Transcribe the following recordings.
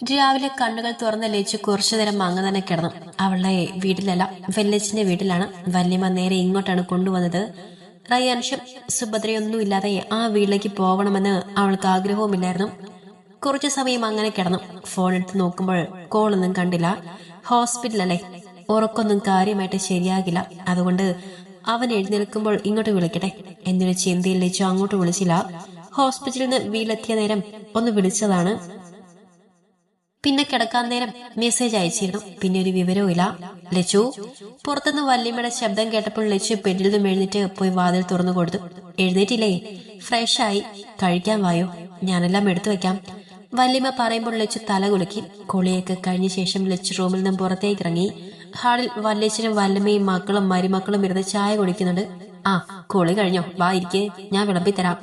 രാവിലെ കണ്ണുകൾ തുറന്ന ലച്ചു കുറച്ചു നേരം അങ്ങ് തന്നെ കിടന്നു. അവളുടെ വീട്ടിലല്ല, വെല്ലച്ചിന്റെ വീട്ടിലാണ്. വല്യമ്മ നേരെ ഇങ്ങോട്ടാണ് കൊണ്ടുവന്നത്. റയാൻഷും സുഭദ്രയൊന്നും ഇല്ലാതെ ആ വീട്ടിലേക്ക് പോകണമെന്ന് അവൾക്ക് ആഗ്രഹവുമില്ലായിരുന്നു. കുറച്ചു സമയം അങ്ങനെ കിടന്നു. ഫോൺ എടുത്ത് നോക്കുമ്പോൾ കോളൊന്നും കണ്ടില്ല. ഹോസ്പിറ്റലല്ലേ, ഉറക്കൊന്നും കാര്യമായിട്ട് ശരിയാകില്ല. അതുകൊണ്ട് അവൻ എഴുന്നേൽക്കുമ്പോൾ ഇങ്ങോട്ട് വിളിക്കട്ടെ എന്നൊരു ചിന്തയിൽ ലച്ചു അങ്ങോട്ട് വിളിച്ചില്ല. ഹോസ്പിറ്റലിൽ നിന്ന് വീട്ടിലെത്തിയ നേരം ഒന്ന് വിളിച്ചതാണ്. പിന്നെ കിടക്കാൻ നേരം മെസ്സേജ് അയച്ചിരുന്നു. പിന്നെ ഒരു വിവരവും ഇല്ല. ലച്ചു, പുറത്തുനിന്ന് വല്യമ്മയുടെ ശബ്ദം കേട്ടപ്പോൾ ലച്ചു ബെഡിൽ നിന്നും എഴുന്നേറ്റ് പോയി വാതിൽ തുറന്നു കൊടുത്തു. എഴുന്നേറ്റില്ലേ? ഫ്രഷായി കഴിക്കാൻ വായോ, ഞാനെല്ലാം എടുത്തു വെക്കാം. വല്യമ്മ പറയുമ്പോൾ ലച്ചു തല കുലുക്കി. കുളിയൊക്കെ കഴിഞ്ഞ ശേഷം ലച്ചു റൂമിൽ നിന്നും പുറത്തേക്ക് ഇറങ്ങി. ഹാളിൽ വല്യച്ഛനും വല്യമ്മയും മക്കളും മരുമക്കളും ഇരുന്ന് ചായ കുടിക്കുന്നുണ്ട്. ആ, കുളി കഴിഞ്ഞോ? വാ ഇരിക്കേ, ഞാൻ വിളമ്പിത്തരാം.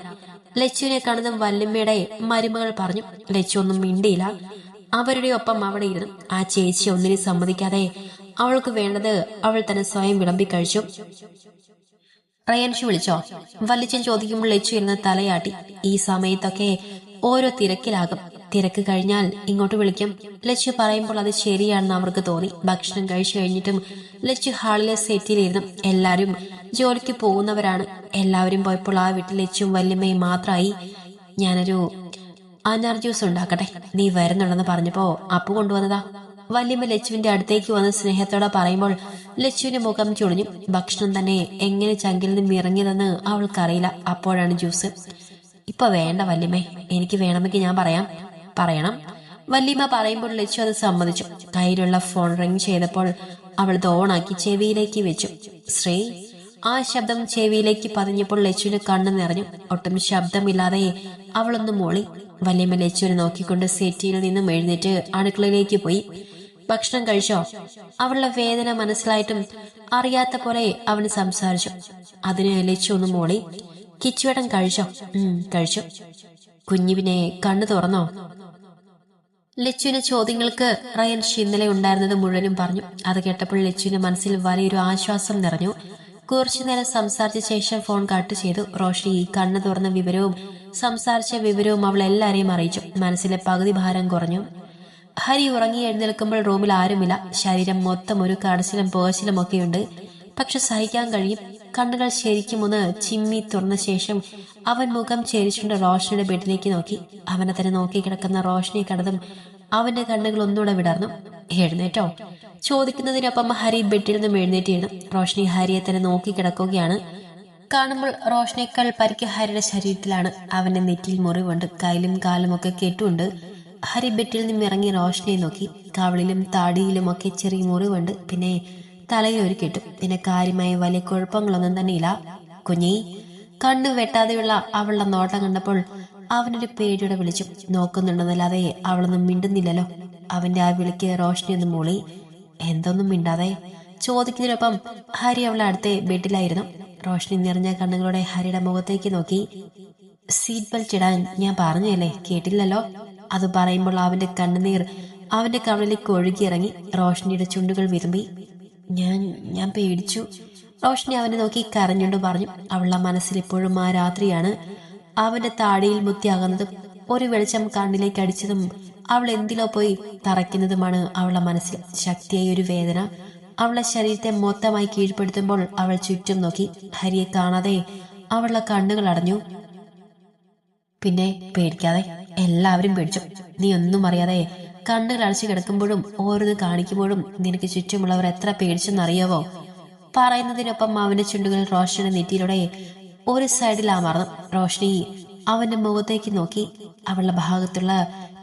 ലച്ചുവിനെ കാണുന്ന വല്യമ്മയുടെ മരുമകൾ പറഞ്ഞു. ലച്ചു ഒന്നും മിണ്ടിയില്ല. അവരുടെ ഒപ്പം അവിടെ ഇരുന്നു. ആ ചേച്ചി ഒന്നിനും സമ്മതിക്കാതെ അവൾക്ക് വേണ്ടത് അവൾ തന്നെ സ്വയം വിളമ്പി കഴിച്ചു. റയാൻഷു വിളിച്ചോ? വല്യച്ഛൻ ചോദിക്കുമ്പോൾ ലച്ചു ഇരുന്ന് തലയാട്ടി. ഈ സമയത്തൊക്കെ ഓരോ തിരക്കിലാകും. തിരക്ക് കഴിഞ്ഞാൽ ഇങ്ങോട്ട് വിളിക്കും. ലച്ചു പറയുമ്പോൾ അത് ശരിയാണെന്ന് അവർക്ക് തോന്നി. ഭക്ഷണം കഴിച്ചു കഴിഞ്ഞിട്ടും ലച്ചു ഹാളിലെ സെറ്റിലിരുന്നു. എല്ലാവരും ജോലിക്ക് പോകുന്നവരാണ്. എല്ലാവരും പോയപ്പോൾ ആ വീട്ടിൽ ലച്ചുവും വല്യമ്മയും മാത്രമായി. ഞാനൊരു അനാർ ജ്യൂസ് ഉണ്ടാക്കട്ടെ, നീ വരുന്നുണ്ടെന്ന് പറഞ്ഞപ്പോ അപ്പു കൊണ്ടുവന്നതാ. വല്യമ്മ ലച്ചുവിന്റെ അടുത്തേക്ക് വന്ന് സ്നേഹത്തോടെ പറയുമ്പോൾ ലച്ചുവിന്റെ മുഖം ചുളിഞ്ഞു. ഭക്ഷണം തന്നെ എങ്ങനെ ചങ്കിൽ നിന്ന് ഇറങ്ങിയതെന്ന് അവൾക്കറിയില്ല. അപ്പോഴാണ് ജ്യൂസ്. ഇപ്പൊ വേണ്ട വല്യമ്മേ, എനിക്ക് വേണമെങ്കിൽ ഞാൻ പറയണം. വല്യമ്മ പറയുമ്പോൾ ലച്ചു അത് സമ്മതിച്ചു. കയ്യിലുള്ള ഫോൺ റിംഗ് ചെയ്തപ്പോൾ അവൾ ഇത് ഓണാക്കി ചെവിയിലേക്ക് വെച്ചു. ശ്രീ. ആ ശബ്ദം ചെവിയിലേക്ക് പതിഞ്ഞപ്പോൾ ലച്ചുവിന്റെ കണ്ണ് നിറഞ്ഞു. ഒട്ടും ശബ്ദമില്ലാതെ അവളൊന്ന് മോളി. വല്യമ്മ ലച്ചുവിനെ നോക്കിക്കൊണ്ട് സെറ്റിയിൽ നിന്നും എഴുന്നേറ്റ് അടുക്കളയിലേക്ക് പോയി. ഭക്ഷണം കഴിച്ചോ? അവളുടെ വേദന മനസ്സിലായിട്ടും അറിയാത്ത പോലെ അവന് സംസാരിച്ചു. അതിന് ലച്ചു ഒന്ന് മോളി. കിച്ചുവേട്ടൻ കഴിച്ചോ? കഴിച്ചു. കുഞ്ഞുവിനെ കണ്ണു തുറന്നോ? ലച്ചുവിന്റെ ചോദ്യങ്ങൾക്ക് റയൻഷ് ഇന്നലെ ഉണ്ടായിരുന്നത് മുഴുവനും പറഞ്ഞു. അത് കേട്ടപ്പോൾ ലച്ചുവിന്റെ മനസ്സിൽ വലിയൊരു ആശ്വാസം നിറഞ്ഞു. കുറച്ചുനേരം സംസാരിച്ച ശേഷം ഫോൺ കട്ട് ചെയ്തു. റോഷ്നി കണ്ണു തുറന്ന വിവരവും സംസാരിച്ച വിവരവും അവൾ എല്ലാരെയും അറിയിച്ചു. മനസ്സിലെ പകുതി ഭാരം കുറഞ്ഞു. ഹരി ഉറങ്ങി എഴുന്നേൽക്കുമ്പോൾ റൂമിൽ ആരുമില്ല. ശരീരം മൊത്തം ഒരു കടച്ചിലും പുകച്ചിലും ഒക്കെയുണ്ട്. പക്ഷെ സഹിക്കാൻ കഴിയും. കണ്ണുകൾ ശരിക്കും ഒന്ന് ചിമ്മി തുറന്ന ശേഷം അവൻ മുഖം ചേരിച്ചുകൊണ്ട് റോഷനിയുടെ ബെഡിലേക്ക് നോക്കി. അവനെ തന്നെ നോക്കി കിടക്കുന്ന റോഷനിയെ കണ്ടതും അവന്റെ കണ്ണുകൾ ഒന്നുകൂടെ വിടർന്നു. എഴുന്നേറ്റോ? ചോദിക്കുന്നതിനൊപ്പം ഹരി ബെഡിൽ നിന്നും എഴുന്നേറ്റിരുന്നു. റോഷനി ഹരിയെ തന്നെ നോക്കി കിടക്കുകയാണ്. കാണുമ്പോൾ റോഷനേക്കാൾ പരിക്ക് ഹരിയുടെ ശരീരത്തിലാണ്. അവന്റെ നെറ്റിയിൽ മുറിവുണ്ട്. കയ്യിലും കാലും ഒക്കെ കെട്ടുണ്ട്. ഹരി ബെഡിൽ നിന്നും ഇറങ്ങി റോഷനെ നോക്കി. കവിളിലും താടിയിലും ഒക്കെ ചെറിയ മുറിവുണ്ട്. പിന്നെ തലയിൽ ഒരു കെട്ടും. പിന്നെ കാര്യമായ വലിയ കുഴപ്പങ്ങളൊന്നും തന്നെയില്ല. കുഞ്ഞി. കണ്ണു വെട്ടാതെയുള്ള അവളുടെ നോട്ടം കണ്ടപ്പോൾ അവനൊരു പേടിയോടെ വിളിച്ചു. നോക്കുന്നുണ്ടെന്നല്ലാതെ അവളൊന്നും മിണ്ടുന്നില്ലല്ലോ. അവന്റെ ആ വിളിക്ക് റോഷനി ഒന്ന് മൂളി. എന്തൊന്നും മിണ്ടാതെ? ചോദിക്കുന്നതിനൊപ്പം ഹരി അവളെ അടുത്തെ ബെഡിലായിരുന്നു. റോഷനി നിറഞ്ഞ കണ്ണുകളോടെ ഹരിയുടെ മുഖത്തേക്ക് നോക്കി. സീറ്റ് ബെൽറ്റ് ഇടാൻ ഞാൻ പറഞ്ഞല്ലേ, കേട്ടില്ലല്ലോ? അത് പറയുമ്പോൾ അവന്റെ കണ്ണുനീർ അവന്റെ കവളിലേക്ക് ഒഴുകിയിറങ്ങി. റോഷനിയുടെ ചുണ്ടുകൾ വിരുമ്പി. ഞാൻ പേടിച്ചു. റോഷനി അവനെ നോക്കി കരഞ്ഞുകൊണ്ട് പറഞ്ഞു. അവളുടെ മനസ്സിൽ ഇപ്പോഴും ആ രാത്രിയാണ്. അവന്റെ താടിയിൽ മുത്തിയാകുന്നതും ഒരു വെളിച്ചം കണ്ണിലേക്ക് അടിച്ചതും അവൾ എന്തിലോ പോയി തറയ്ക്കുന്നതുമാണ് അവളുടെ മനസ്സിൽ. ശക്തിയായ ഒരു വേദന അവളുടെ ശരീരത്തെ മൊത്തമായി കീഴ്പ്പെടുത്തുമ്പോൾ അവൾ ചുറ്റും നോക്കി. ഹരിയെ കാണാതെ അവളുടെ കണ്ണുകൾ അടഞ്ഞു. പിന്നെ പേടിക്കാതെ, എല്ലാവരും പേടിച്ചു. നീ ഒന്നും അറിയാതെ കണ്ണുകൾ അടച്ചു കിടക്കുമ്പോഴും ഓരോന്ന് കാണിക്കുമ്പോഴും നിനക്ക് ചുറ്റുമുള്ളവർ എത്ര പേടിച്ചെന്നറിയാവോ? പറയുന്നതിനൊപ്പം അവന്റെ ചുണ്ടുകൾ റോഷനിയുടെ നെറ്റിയിലൂടെ ഒരു സൈഡിൽ അമർന്നു. റോഷനി അവന്റെ മുഖത്തേക്ക് നോക്കി. അവളുടെ ഭാഗത്തുള്ള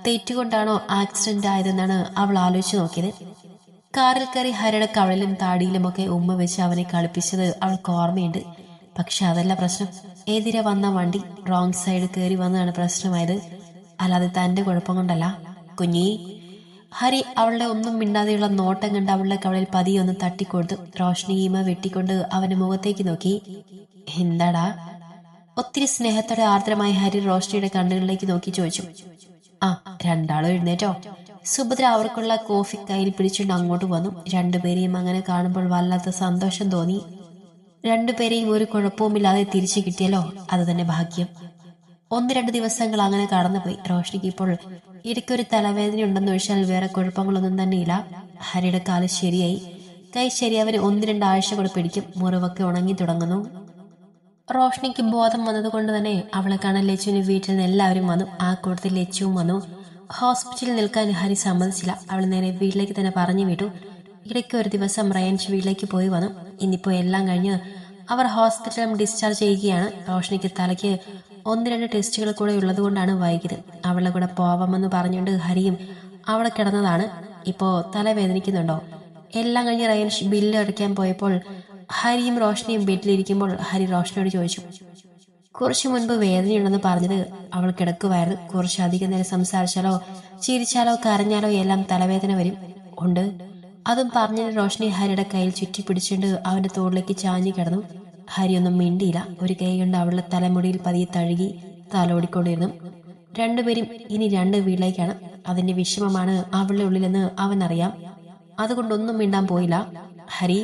തെറ്റുകൊണ്ടാണോ ആക്സിഡന്റ് ആയതെന്നാണ് അവൾ ആലോചിച്ചു നോക്കിയത്. കാറിൽ കയറി ഹരിയുടെ കവളിലും താടിയിലുമൊക്കെ ഉമ്മ വെച്ച് അവനെ കളിപ്പിച്ചത് അവൾക്ക് ഓർമ്മയുണ്ട്. പക്ഷെ അതല്ല പ്രശ്നം. എതിരെ വന്ന വണ്ടി റോങ് സൈഡ് കയറി വന്നതാണ് പ്രശ്നമായത്. അല്ലാതെ തന്റെ കുഴപ്പം കൊണ്ടല്ല. കുഞ്ഞി. ഹരി അവളുടെ ഒന്നും മിണ്ടാതെയുള്ള നോട്ടം കണ്ട് അവളുടെ കവളിൽ പതിയെ ഒന്ന് തട്ടിക്കൊടുത്തു. റോഷനി ഈമ വെട്ടിക്കൊണ്ട് അവന്റെ മുഖത്തേക്ക് നോക്കി. എന്താടാ? ഒത്തിരി സ്നേഹത്തോടെ ആർദ്രമായി ഹരി റോഷനിയുടെ കണ്ണുകളിലേക്ക് നോക്കി ചോദിച്ചു. ആ, രണ്ടാളും എഴുന്നേറ്റോ? സുഭദ്ര അവർക്കുള്ള കോഫി കയ്യിൽ പിടിച്ചുകൊണ്ട് അങ്ങോട്ട് വന്നു. രണ്ടുപേരെയും അങ്ങനെ കാണുമ്പോൾ വല്ലാത്ത സന്തോഷം തോന്നി. രണ്ടുപേരെയും ഒരു കുഴപ്പവുമില്ലാതെ തിരിച്ചു കിട്ടിയല്ലോ, അത് തന്നെ ഭാഗ്യം. 1-2 ദിവസങ്ങൾ അങ്ങനെ കടന്നുപോയി. റോഷ്നിക്ക് ഇപ്പോൾ ഇടയ്ക്കൊരു തലവേദന ഉണ്ടെന്ന് ഒഴിച്ചാൽ വേറെ കുഴപ്പങ്ങളൊന്നും തന്നെയില്ല. ഹരിയുടെ കാല് ശരിയായി, കൈ ശരിയാവന് 1-2 ആഴ്ച കൂടെ പിടിക്കും. മുറിവൊക്കെ ഉണങ്ങി തുടങ്ങുന്നു. റോഷ്നിക്ക് ബോധം വന്നതുകൊണ്ട് തന്നെ അവളെ കാണാൻ ലച്ചുവിന് വീട്ടിൽ നിന്ന് എല്ലാവരും വന്നു. ആ കൂട്ടത്തിൽ ലച്ചുവും വന്നു. ഹോസ്പിറ്റലിൽ നിൽക്കാൻ ഹരി സമ്മതിച്ചില്ല. അവൾ നേരെ വീട്ടിലേക്ക് തന്നെ പറഞ്ഞു വിട്ടു. ഇടയ്ക്ക് ഒരു ദിവസം റയൻഷ് വീട്ടിലേക്ക് പോയി വന്നു. ഇന്നിപ്പോൾ എല്ലാം കഴിഞ്ഞ് അവർ ഹോസ്പിറ്റലിൽ ഡിസ്ചാർജ് ചെയ്യുകയാണ്. റോഷ്നിക്ക് തലയ്ക്ക് 1-2 ടെസ്റ്റുകൾ കൂടെ ഉള്ളതുകൊണ്ടാണ് വൈകിയത്. അവളുടെ കൂടെ പോവാമെന്ന് പറഞ്ഞുകൊണ്ട് ഹരിയും അവളെ കിടന്നതാണ്. ഇപ്പോൾ തലവേദനിക്കുന്നുണ്ടോ? എല്ലാം കഴിഞ്ഞ് റയൻഷ് ബില്ല് അടയ്ക്കാൻ പോയപ്പോൾ ഹരിയും റോഷ്നിയും വീട്ടിലിരിക്കുമ്പോൾ ഹരി റോഷ്നിയോട് ചോദിച്ചു, കുറച്ചു മുൻപ് വേദനയുണ്ടെന്ന് പറഞ്ഞത് അവൾ കിടക്കുമായിരുന്നു. കുറച്ചധികം നേരം സംസാരിച്ചാലോ ചിരിച്ചാലോ കരഞ്ഞാലോ എല്ലാം തലവേദന വരും. ഉണ്ട്. അതും പറഞ്ഞിട്ട് റോഷ്നി ഹരിയുടെ കയ്യിൽ ചുറ്റി പിടിച്ചുകൊണ്ട് അവന്റെ തോളിലേക്ക് ചാഞ്ഞു കിടന്നു. ഹരി ഒന്നും മിണ്ടിയില്ല. ഒരു കൈ കൊണ്ട് അവളുടെ തലമുടിയിൽ പതിയെ തഴുകി തലോടിക്കൊണ്ടിരുന്നു. രണ്ടുപേരും ഇനി 2 വീട്ടിലേക്കാണ്. അതിന്റെ വിഷമമാണ് അവളുടെ ഉള്ളിലെന്ന് അവനറിയാം. അതുകൊണ്ടൊന്നും മിണ്ടാൻ പോയില്ല. ഹരി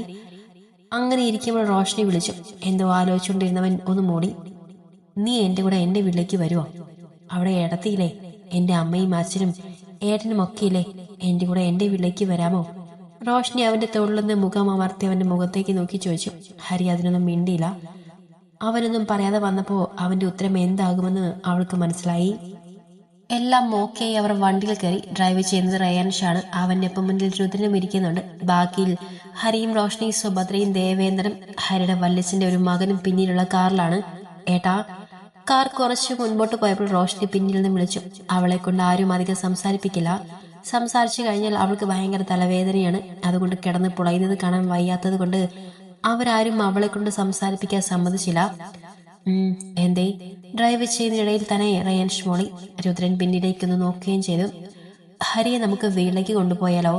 അങ്ങനെ ഇരിക്കുമ്പോൾ റോഷ്നി വിളിച്ചു. എന്തോ ആലോചിച്ചുകൊണ്ടിരുന്നവൻ ഒന്ന് മൂടി. നീ എന്റെ കൂടെ എന്റെ വീട്ടിലേക്ക് വരുമോ? അവിടെ ഏടത്തിയില്ലേ? എന്റെ അമ്മയും അച്ഛനും ഏട്ടനും ഒക്കെ ഇല്ലേ? എന്റെ കൂടെ എന്റെ വീട്ടിലേക്ക് വരാമോ? റോഷ്നി അവന്റെ തോളിൽ നിന്ന് മുഖം അമർത്തി അവന്റെ മുഖത്തേക്ക് നോക്കി ചോദിച്ചു. ഹരി അതിനൊന്നും മിണ്ടിയില്ല. അവനൊന്നും പറയാതെ വന്നപ്പോ അവന്റെ ഉത്തരം എന്താകുമെന്ന് അവൾക്ക് മനസ്സിലായി. എല്ലാം ഓക്കെ. അവർ വണ്ടിയിൽ കയറി. ഡ്രൈവ് ചെയ്യുന്നത് റയാൻഷാണ്. അവന്റെ ഒപ്പം മുന്നിൽ രുദ്രനും ഇരിക്കുന്നുണ്ട്. ബാക്കിയിൽ ഹരിയും റോഷ്നി, സുഭദ്രയും ദേവേന്ദ്രനും ഹരിയുടെ വല്യച്ഛന്റെ ഒരു മകനും പിന്നിലുള്ള കാറിലാണ്. ഏട്ടാ. കാർ കുറച്ച് മുൻപോട്ട് പോയപ്പോൾ റോഷ്നി പിന്നിൽ നിന്ന് വിളിച്ചു. അവളെ കൊണ്ട് ആരും അധികം സംസാരിപ്പിക്കില്ല. സംസാരിച്ചു കഴിഞ്ഞാൽ അവൾക്ക് ഭയങ്കര തലവേദനയാണ്. അതുകൊണ്ട് കിടന്ന് പുളയുന്നത് കാണാൻ വയ്യാത്തത് കൊണ്ട് അവരാരും അവളെ കൊണ്ട് സംസാരിപ്പിക്കാൻ സമ്മതിച്ചില്ല. എന്തേ? ഡ്രൈവ് ചെയ്യുന്നതിനിടയിൽ തന്നെ റയാൻഷ് മോളി. രുദ്രൻ പിന്നിലേക്കൊന്ന് നോക്കുകയും ചെയ്തു. ഹരിയെ നമുക്ക് വീട്ടിലേക്ക് കൊണ്ടുപോയാലോ?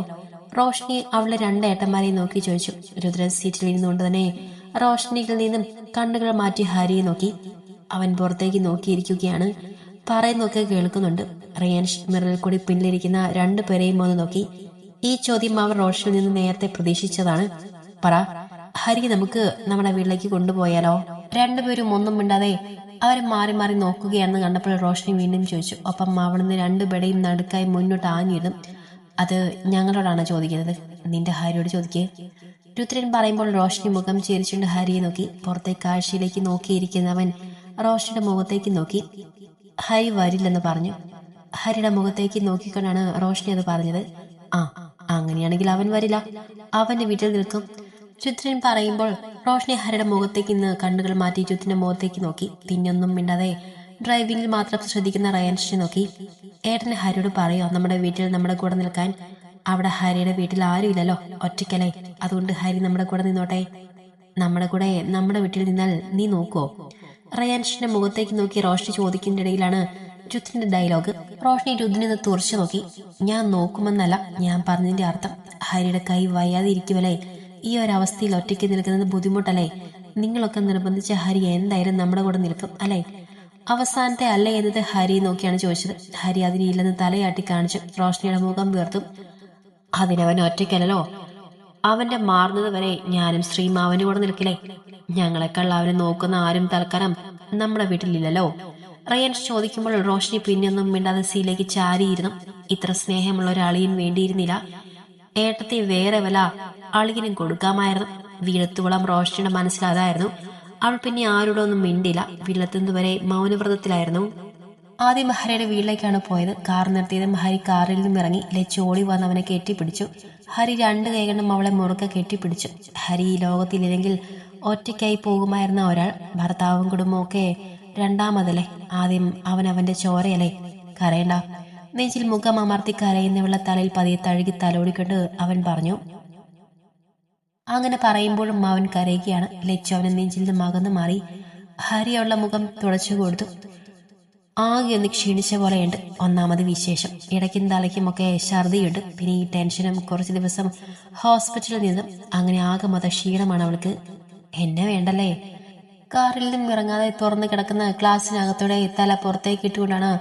റോഷ്നി അവളുടെ 2 ഏട്ടന്മാരെയും നോക്കി ചോദിച്ചു. രുദ്രൻ സീറ്റിൽ ഇരുന്നുകൊണ്ട് തന്നെ റോഷ്നിയിൽ നിന്നും കണ്ണുകൾ മാറ്റി ഹരിയെ നോക്കി. അവൻ പുറത്തേക്ക് നോക്കിയിരിക്കുകയാണ്. പറയുന്നൊക്കെ കേൾക്കുന്നുണ്ട്. റയാൻഷ് മിററിൽ കൂടി പിന്നിലിരിക്കുന്ന 2 പേരെയും ഒന്ന് നോക്കി. ഈ ചോദ്യം അവർ റോഷ്നിയിൽ നിന്ന് നേരത്തെ പ്രതീക്ഷിച്ചതാണ്. പറ ഹരി, നമുക്ക് നമ്മുടെ വീട്ടിലേക്ക് കൊണ്ടുപോയാലോ? 2 പേരും ഒന്നും മിണ്ടാതെ അവരെ മാറി മാറി നോക്കുകയാണെന്ന് കണ്ടപ്പോൾ റോഷ്നി വീണ്ടും ചോദിച്ചു. ഒപ്പം അവിടുന്ന് 2 പേരെയും നടുക്കായി മുന്നോട്ട് ആഞ്ഞിടും. അത് ഞങ്ങളോടാണ് ചോദിക്കുന്നത്. നിന്റെ ഹരിയോട് ചോദിക്കേ. രുദ്രൻ പറയുമ്പോൾ റോഷ്നി മുഖം ചിരിച്ചുകൊണ്ട് ഹരിയെ നോക്കി. പുറത്തെ കാഴ്ചയിലേക്ക് നോക്കിയിരിക്കുന്നവൻ റോഷ്നിയുടെ മുഖത്തേക്ക് നോക്കി. ഹരി വരില്ലെന്ന് പറഞ്ഞു. ഹരിയുടെ മുഖത്തേക്ക് നോക്കിക്കൊണ്ടാണ് റോഷ്നി അത് പറഞ്ഞത്. അങ്ങനെയാണെങ്കിൽ അവൻ വരില്ല. അവന്റെ വീട്ടിൽ നിൽക്കും. രുദ്രൻ പറയുമ്പോൾ റോഷ്നി ഹരിയുടെ മുഖത്തേക്ക് ഇന്ന് കണ്ണുകൾ മാറ്റി രുദ്രന്റെ മുഖത്തേക്ക് നോക്കി. പിന്നൊന്നും മിണ്ടാതെ ഡ്രൈവിംഗിൽ മാത്രം ശ്രദ്ധിക്കുന്ന റയാൻഷിനെ നോക്കി. ഏട്ടന് ഹരിയോട് പറയോ നമ്മുടെ വീട്ടിൽ നമ്മുടെ കൂടെ നിൽക്കാൻ? അവിടെ ഹരിയുടെ വീട്ടിൽ ആരും ഇല്ലല്ലോ, ഒറ്റയ്ക്കല്ലേ. അതുകൊണ്ട് ഹരി നമ്മുടെ കൂടെ നിന്നോട്ടെ. നമ്മുടെ കൂടെ നമ്മുടെ വീട്ടിൽ നിന്നാൽ നീ നോക്കുവോ? റയാൻഷിന്റെ മുഖത്തേക്ക് നോക്കി റോഷ്നി ചോദിക്കുന്നതിനിടയിലാണ് രുദ്രന്റെ ഡയലോഗ്. റോഷ്നി രുദ്രനെ തുറച്ചു നോക്കി. ഞാൻ നോക്കുമെന്നല്ല ഞാൻ പറഞ്ഞതിന്റെ അർത്ഥം. ഹരിയുടെ കൈ വയ്യാതെ ഇരിക്കുമല്ലേ. ഈ ഒരവസ്ഥയിൽ ഒറ്റയ്ക്ക് നിൽക്കുന്നത് ബുദ്ധിമുട്ടല്ലേ? നിങ്ങളൊക്കെ നിർബന്ധിച്ച ഹരി എന്തായാലും നമ്മുടെ കൂടെ നിൽക്കും അല്ലേ? അവസാനത്തെ അല്ലേ എന്നത് ഹരി നോക്കിയാണ് ചോദിച്ചത്. ഹരി അതിനില്ലെന്ന് തലയാട്ടി കാണിച്ചു. റോഷ്നിയുടെ മുഖം വീർത്തു. അതിനവൻ ഒറ്റയ്ക്കല്ലോ. അവന്റെ മാറുന്നത് വരെ ഞാനും ശ്രീമാവന്റെ കൂടെ നിൽക്കില്ലേ? ഞങ്ങളെക്കാൾ അവനെ നോക്കുന്ന ആരും തൽക്കാലം നമ്മുടെ വീട്ടിലില്ലല്ലോ. റയാൻഷ് ചോദിക്കുമ്പോൾ റോഷ്നി പിന്നൊന്നും മിണ്ടാതെ സീലേക്ക് ചാരിയിരുന്നു. ഇത്ര സ്നേഹമുള്ള ഒരാളിയും വേണ്ടിയിരുന്നില്ല. ഏട്ടത്തെ വേറെ വല്ല അളിയനും കൊടുക്കാമായിരുന്നു. വീഴത്തുകുളം റോഷ്നിയുടെ മനസ്സിലതായിരുന്നു. അവൾ പിന്നെ ആരോടൊന്നും മിണ്ടില്ല. വീട്ടിലെത്തുന്നതുവരെ മൗനവ്രതത്തിലായിരുന്നു. ആദ്യം ഹരിയുടെ വീട്ടിലേക്കാണ് പോയത്. കാർ നിർത്തിയതും ഹരി കാറിൽ നിന്നും ഇറങ്ങി. ലച്ചു ഓടി വന്ന് അവനെ കെട്ടിപ്പിടിച്ചു. ഹരി 2 കൈകൊണ്ടും അവളെ മുറുക്കെ കെട്ടിപ്പിടിച്ചു. ഹരി ഈ ലോകത്തിലില്ലെങ്കിൽ ഒറ്റയ്ക്കായി പോകുമായിരുന്ന ഒരാൾ. ഭർത്താവും കുടുംബവും ഒക്കെ രണ്ടാമതല്ലേ. ആദ്യം അവന്റെ ചോരയല്ലേ. കരയണ്ട. നെഞ്ചിൽ മുഖം അമർത്തി കരയുന്നവളുടെ തലയിൽ പതിയെ തഴുകി തലോടിക്കൊണ്ട് അവൻ പറഞ്ഞു. അങ്ങനെ പറയുമ്പോഴും അവൻ കരയുകയാണ്. ലച്ചു അവനെ നെഞ്ചിൽ നിന്ന് അകന്നു മാറി. ഹരി അവളുടെ മുഖം തുടച്ചു കൊടുത്തു. ആകെ ഒന്ന് ക്ഷീണിച്ച പോലെയുണ്ട്. ഒന്നാമത് വിശേഷം. ഇടയ്ക്കും തലയ്ക്കുമൊക്കെ ഛർദിയുണ്ട്. പിന്നെ ഈ ടെൻഷനും കുറച്ച് ദിവസം ഹോസ്പിറ്റലിൽ നിന്നും. അങ്ങനെ ആകെ മൊത്തം ക്ഷീണമാണ് അവൾക്ക്. എന്നെ വേണ്ടല്ലേ. കാറിൽ നിന്നും ഇറങ്ങാതെ തുറന്നു കിടക്കുന്ന ഗ്ലാസിനകത്തോടെ തല പുറത്തേക്ക് ഇട്ടുകൊണ്ടാണ്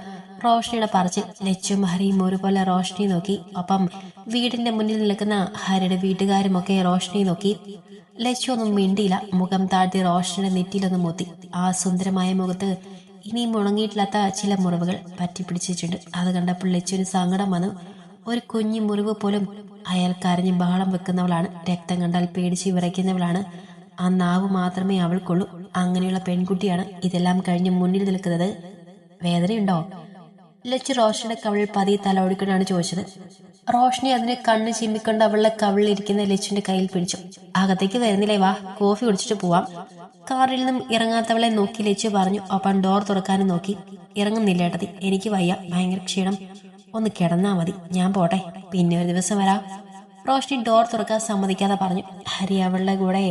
റോഷ്നിയുടെ പറച്ചിൽ. ലച്ചും ഹരിയും ഒരുപോലെ റോഷ്നി നോക്കി. ഒപ്പം വീടിന്റെ മുന്നിൽ നിൽക്കുന്ന ഹരിയുടെ വീട്ടുകാരുമൊക്കെ റോഷ്നി നോക്കി. ലച്ചു ഒന്നും മിണ്ടിയില്ല. മുഖം താഴ്ത്തി റോഷ്നിയുടെ നെറ്റിയിലൊന്ന് മുത്തി. ആ സുന്ദരമായ മുഖത്ത് ഇനിയും ഉണങ്ങിയിട്ടില്ലാത്ത ചില മുറിവുകൾ പറ്റിപ്പിടിച്ചിട്ടുണ്ട്. അത് കണ്ടപ്പോൾ ലച്ചുവിന് സങ്കടം വന്നു. ഒരു കുഞ്ഞു മുറിവ് പോലും അയാൾ കരഞ്ഞ് ബഹളം വെക്കുന്നവളാണ്. രക്തം കണ്ടാൽ പേടിച്ച് വിറയ്ക്കുന്നവളാണ്. ആ നാവ് മാത്രമേ അവൾക്കുള്ളൂ. അങ്ങനെയുള്ള പെൺകുട്ടിയാണ് ഇതെല്ലാം കഴിഞ്ഞ് മുന്നിൽ നിൽക്കുന്നത്. വേദനയുണ്ടോ? ലച്ചു റോഷന്റെ കവിളിൽ പതിയെ തല ഒടിക്കൊണ്ടാണ് ചോദിച്ചത്. റോഷനി അതിനെ കണ്ണ് ചിമ്മിക്കൊണ്ട് അവളുടെ കവിളിലിരിക്കുന്ന ലച്ചുവിന്റെ കയ്യിൽ പിടിച്ചു. അകത്തേക്ക് വരുന്നില്ലേ, വാ, കോഫി കുടിച്ചിട്ട് പോവാം. കാറിൽ നിന്നും ഇറങ്ങാത്തവളെ നോക്കി ലച്ചു പറഞ്ഞു. ഒപ്പം ഡോർ തുറക്കാനും നോക്കി. ഇറങ്ങുന്നില്ല ഏട്ടത്തി, എനിക്ക് വയ്യ, ഭയങ്കര ക്ഷീണം, ഒന്ന് കിടന്നാ മതി, ഞാൻ പോട്ടെ, പിന്നെ ഒരു ദിവസം വരാം. റോഷനി ഡോർ തുറക്കാൻ സമ്മതിക്കാതെ പറഞ്ഞു. ഹരി അവളുടെ കൂടെ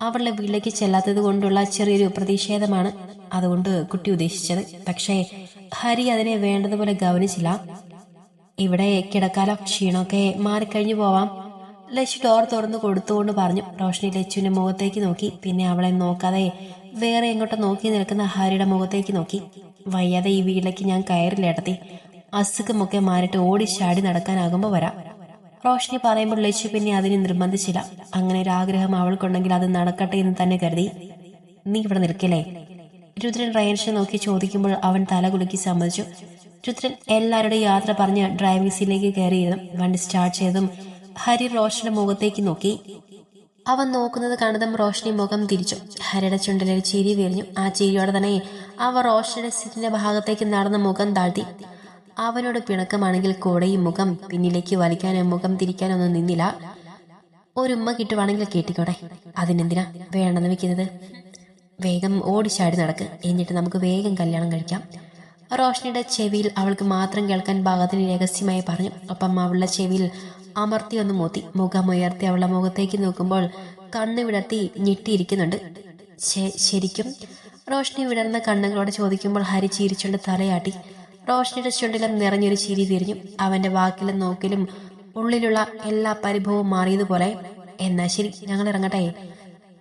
അവളുടെ വീട്ടിലേക്ക് ചെല്ലാത്തത് കൊണ്ടുള്ള ചെറിയൊരു പ്രതിഷേധമാണ് അതുകൊണ്ട് കുട്ടി ഉദ്ദേശിച്ചത്. പക്ഷേ ഹരി അതിനെ വേണ്ടതുപോലെ ഗവനിച്ചില്ല. ഇവിടെ കിടക്കാലോ, ക്ഷീണമൊക്കെ മാറിക്കഴിഞ്ഞു പോവാം. ലച്ചു ഡോർ തുറന്നു കൊടുത്തുകൊണ്ട് പറഞ്ഞു. റോഷനി ലച്ചുവിന്റെ മുഖത്തേക്ക് നോക്കി. പിന്നെ അവളെ നോക്കാതെ വേറെ എങ്ങോട്ട് നോക്കി നിൽക്കുന്ന ഹരിയുടെ മുഖത്തേക്ക് നോക്കി. വയ്യാതെ ഈ വീട്ടിലേക്ക് ഞാൻ കയറില്ല ഏട്ടത്തി, അസുഖമൊക്കെ മാറിയിട്ട് ഓടിച്ചാടി നടക്കാനാകുമ്പോൾ വരാം. റോഷനി പറയുമ്പോൾ ലച്ചു പിന്നെ അതിനെ നിർബന്ധിച്ചില്ല. അങ്ങനെ ഒരു ആഗ്രഹം അവൾക്കുണ്ടെങ്കിൽ അത് നടക്കട്ടെ എന്ന് തന്നെ കരുതി. നീ ഇവിടെ നിൽക്കില്ലേ? രുദ്രൻ റയൻഷിനെ നോക്കി ചോദിക്കുമ്പോൾ അവൻ തല കുലുക്കി സമ്മതിച്ചു. രുദ്രൻ എല്ലാവരുടെയും യാത്ര പറഞ്ഞ് ഡ്രൈവിംഗ് സീറ്റിലേക്ക് കയറിയിരുന്നു. വണ്ടി സ്റ്റാർട്ട് ചെയ്തതും ഹരി റോഷന്റെ മുഖത്തേക്ക് നോക്കി. അവൻ നോക്കുന്നത് കണ്ടതും റോഷനി മുഖം തിരിച്ചു. ഹരിയുടെ ചുണ്ടിലൊരു ചിരി വീർന്നു. ആ ചിരിയോടെ തന്നെ അവ റോഷന്റെ സീറ്റിന്റെ ഭാഗത്തേക്ക് നടന്ന് മുഖം താഴ്ത്തി. അവനോട് പിണക്കമാണെങ്കിൽ കൂടെയും മുഖം പിന്നിലേക്ക് വലിക്കാനോ മുഖം തിരിക്കാനോ ഒന്നും നിന്നില്ല. ഒരു ഉമ്മ കിട്ടുവാണെങ്കിൽ കേട്ടിക്കോട്ടെ, അതിനെന്തിനാ വേണ്ടെന്ന് വെക്കുന്നത്? വേഗം ഓടിച്ചാടി നടക്ക്, എന്നിട്ട് നമുക്ക് വേഗം കല്യാണം കഴിക്കാം. റോഷനിയുടെ ചെവിയിൽ അവൾക്ക് മാത്രം കേൾക്കാൻ പാകത്തിന് രഹസ്യമായി പറഞ്ഞു. ഒപ്പം അവളുടെ ചെവിയിൽ അമർത്തി ഒന്ന് മൂത്തി. മുഖമുയർത്തി അവളുടെ മുഖത്തേക്ക് നോക്കുമ്പോൾ കണ്ണ് വിടർത്തി ഞെട്ടിയിരിക്കുന്നുണ്ട്. ശരിക്കും? റോഷനി വിടർന്ന കണ്ണുകളോട് ചോദിക്കുമ്പോൾ ഹരി ചിരിച്ചുകൊണ്ട് തലയാട്ടി. റോഷനിയുടെ ചുണ്ടിലും നിറഞ്ഞൊരു ചിരി വിരിഞ്ഞു. അവന്റെ വാക്കിലും നോക്കിലും ഉള്ളിലുള്ള എല്ലാ പരിഭവവും മാറിയതുപോലെ. എന്നാ ശരി, ഞങ്ങൾ ഇറങ്ങട്ടെ.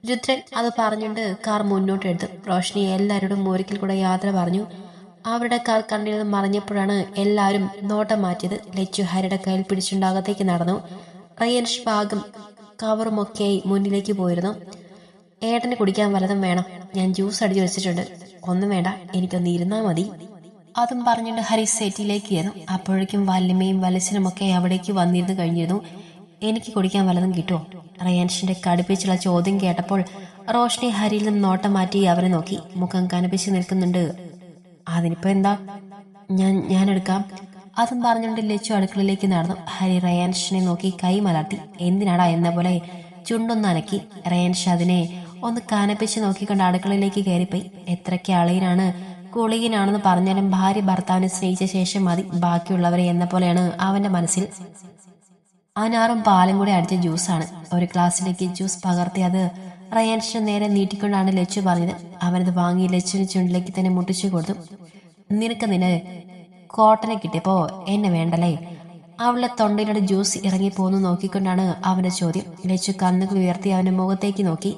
രുദ്രൻ അത് പറഞ്ഞുകൊണ്ട് കാർ മുന്നോട്ടെടുത്തു. റോഷനി എല്ലാവരോടും ഒരിക്കൽ കൂടെ യാത്ര പറഞ്ഞു. അവരുടെ കാർ കണ്ണിൽ നിന്ന് മറിഞ്ഞപ്പോഴാണ് എല്ലാവരും നോട്ടം മാറ്റിയത്. ലച്ചു ഹരിയുടെ കയ്യിൽ പിടിച്ചുകൊണ്ട് അകത്തേക്ക് നടന്നു. റയൻഷ് ബാഗും കവറുമൊക്കെയായി മുന്നിലേക്ക് പോയിരുന്നു. ഏട്ടന് കുടിക്കാൻ വല്ലതും വേണം? ഞാൻ ജ്യൂസ് അടിച്ചു വെച്ചിട്ടുണ്ട്. ഒന്നും വേണ്ട, എനിക്കൊന്ന് ഇരുന്നാൽ മതി. അതും പറഞ്ഞുകൊണ്ട് ഹരി സെറ്റിലേക്ക് കയറും. അപ്പോഴേക്കും വല്യമ്മയും വലച്ചനുമൊക്കെ അവിടേക്ക് വന്നിരുന്നു കഴിഞ്ഞിരുന്നു. എനിക്ക് കുടിക്കാൻ വല്ലതും കിട്ടുമോ? റയാൻഷിന്റെ കടുപ്പിച്ചുള്ള ചോദ്യം കേട്ടപ്പോൾ റോഷനി ഹരിയിൽ നിന്ന് നോട്ടം മാറ്റി അവരെ നോക്കി. മുഖം കനപ്പിച്ച് നിൽക്കുന്നുണ്ട്. അതിനിപ്പോ എന്താ, ഞാൻ എടുക്കാം. അതും പറഞ്ഞുകൊണ്ട് ലച്ചു അടുക്കളയിലേക്ക് നടന്നു. ഹരി റയാൻഷിനെ നോക്കി കൈ മലർത്തി. എന്തിനാടാ എന്ന പോലെ ചുണ്ടൊന്ന് അനക്കി. റയാൻഷ് അതിനെ ഒന്ന് കനപ്പിച്ച് നോക്കിക്കൊണ്ട് അടുക്കളയിലേക്ക് കയറിപ്പോയി. എത്രയ്ക്ക് അളയിനാണ് കുളിയനാണെന്ന് പറഞ്ഞാലും ഭാര്യ ഭർത്താവിനെ സ്നേഹിച്ച ശേഷം മതി ബാക്കിയുള്ളവരെ എന്ന പോലെയാണ് അവന്റെ മനസ്സിൽ. അനാറും പാലും കൂടെ അടിച്ച ജ്യൂസാണ്. ഒരു ഗ്ലാസ്സിലേക്ക് ജ്യൂസ് പകർത്തി അത് റയാൻഷിന് നേരെ നീട്ടിക്കൊണ്ടാണ് ലച്ചു പറഞ്ഞത്. അവനത് വാങ്ങി ലച്ചുവിന് ചുണ്ടിലേക്ക് തന്നെ മുട്ടിച്ചു കൊടുത്തു. നിനക്ക് നിന്നെ കോട്ടനെ കിട്ടിയപ്പോ എന്നെ വേണ്ടല്ലേ? അവളുടെ തൊണ്ടയിലൂടെ ജ്യൂസ് ഇറങ്ങിപ്പോന്നു നോക്കിക്കൊണ്ടാണ് അവന്റെ ചോദ്യം. ലച്ചു കണ്ണുകൾ ഉയർത്തി അവന്റെ മുഖത്തേക്ക് നോക്കി.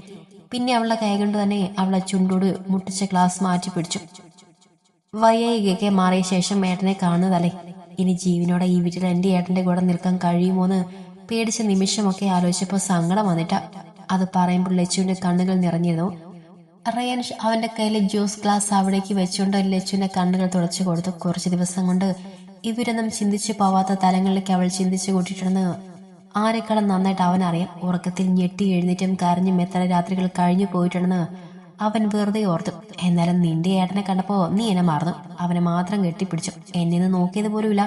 പിന്നെ അവളുടെ കൈകൊണ്ട് തന്നെ അവളെ ചുണ്ടോട് മുട്ടിച്ച ഗ്ലാസ് മാറ്റി പിടിച്ചു. വയ്യായികയൊക്കെ മാറിയ ശേഷം ഏട്ടനെ കാണുന്നതല്ലേ? ഇനി ജീവനോടെ ഈ വീട്ടിൽ എന്റെ ഏട്ടന്റെ കൂടെ നിൽക്കാൻ കഴിയുമോന്ന് പേടിച്ച നിമിഷമൊക്കെ ആലോചിച്ചപ്പോൾ സങ്കടം വന്നിട്ട. അത് പറയുമ്പോൾ ലച്ചുവിന്റെ കണ്ണുകൾ നിറഞ്ഞിരുന്നു. റയാൻഷ് അവന്റെ കയ്യിലെ ജ്യൂസ് ഗ്ലാസ് അവിടേക്ക് വെച്ചുകൊണ്ട് ലച്ചുവിന്റെ കണ്ണുകൾ തുടച്ചു കൊടുത്തു. കുറച്ച് ദിവസം കൊണ്ട് ഇവരൊന്നും ചിന്തിച്ചു പോവാത്ത തലങ്ങളിലേക്ക് അവൾ ചിന്തിച്ചു കൂട്ടിയിട്ടുണ്ടെന്ന് ആരെക്കാളും നന്നായിട്ട് അവനറിയാം. ഉറക്കത്തിൽ ഞെട്ടി എഴുന്നേറ്റും കരഞ്ഞും എത്ര രാത്രികൾ കഴിഞ്ഞു പോയിട്ടുണ്ടെന്ന് അവൻ വെറുതെ ഓർത്തു. എന്നാലും നിന്റെ ഏട്ടനെ കണ്ടപ്പോ നീ എന്നെ മറന്നു. അവനെ മാത്രം കെട്ടിപ്പിടിച്ചു. എന്നെ നോക്കിയത് പോലുമില്ല.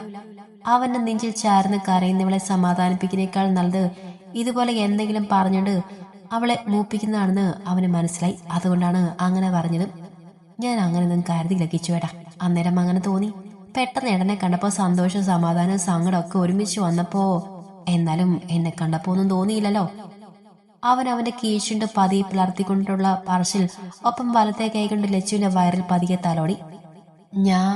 അവന്റെ നെഞ്ചിൽ ചാർന്ന് കരയുന്നവളെ സമാധാനിപ്പിക്കുന്നേക്കാൾ നല്ലത് ഇതുപോലെ എന്തെങ്കിലും പറഞ്ഞുകൊണ്ട് അവളെ മൂപ്പിക്കുന്നതാണെന്ന് അവന് മനസ്സിലായി. അതുകൊണ്ടാണ് അങ്ങനെ പറഞ്ഞത്. ഞാൻ അങ്ങനെയൊന്നും കരുതിയില്ല കിച്ചുവേട്ടാ. അന്നേരം അങ്ങനെ തോന്നി. പെട്ടെന്ന് ഏട്ടനെ കണ്ടപ്പോ സന്തോഷവും സമാധാനവും സങ്കടം ഒക്കെ ഒരുമിച്ച് വന്നപ്പോ. എന്നാലും എന്നെ കണ്ടപ്പോ ഒന്നും തോന്നിയില്ലല്ലോ. അവൻ അവന്റെ കീഴ്ചുണ്ട് പതിയെ പിളർത്തിക്കൊണ്ടുള്ള പറച്ചിൽ ഒപ്പം വലത്തെ കൈകൊണ്ട് ലച്ചുവിന്റെ വയറിൽ പതിയെ തലോടി. ഞാൻ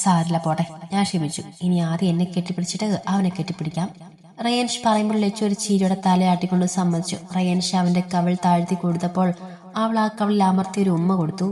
സാരില്ല, പോട്ടെ, ഞാൻ ക്ഷമിച്ചു. ഇനി ആദ്യം എന്നെ കെട്ടിപ്പിടിച്ചിട്ട് അവനെ കെട്ടിപ്പിടിക്കാം. റയാൻഷ് പറയുമ്പോൾ ലച്ചു ഒരു ചിരിയോടെ തലയാട്ടിക്കൊണ്ട് സമ്മതിച്ചു. റയാൻഷ് അവന്റെ കവിൾ താഴ്ത്തി കൊടുത്തപ്പോൾ അവൾ ആ കവിളിൽ അമർത്തി ഒരു ഉമ്മ കൊടുത്തു.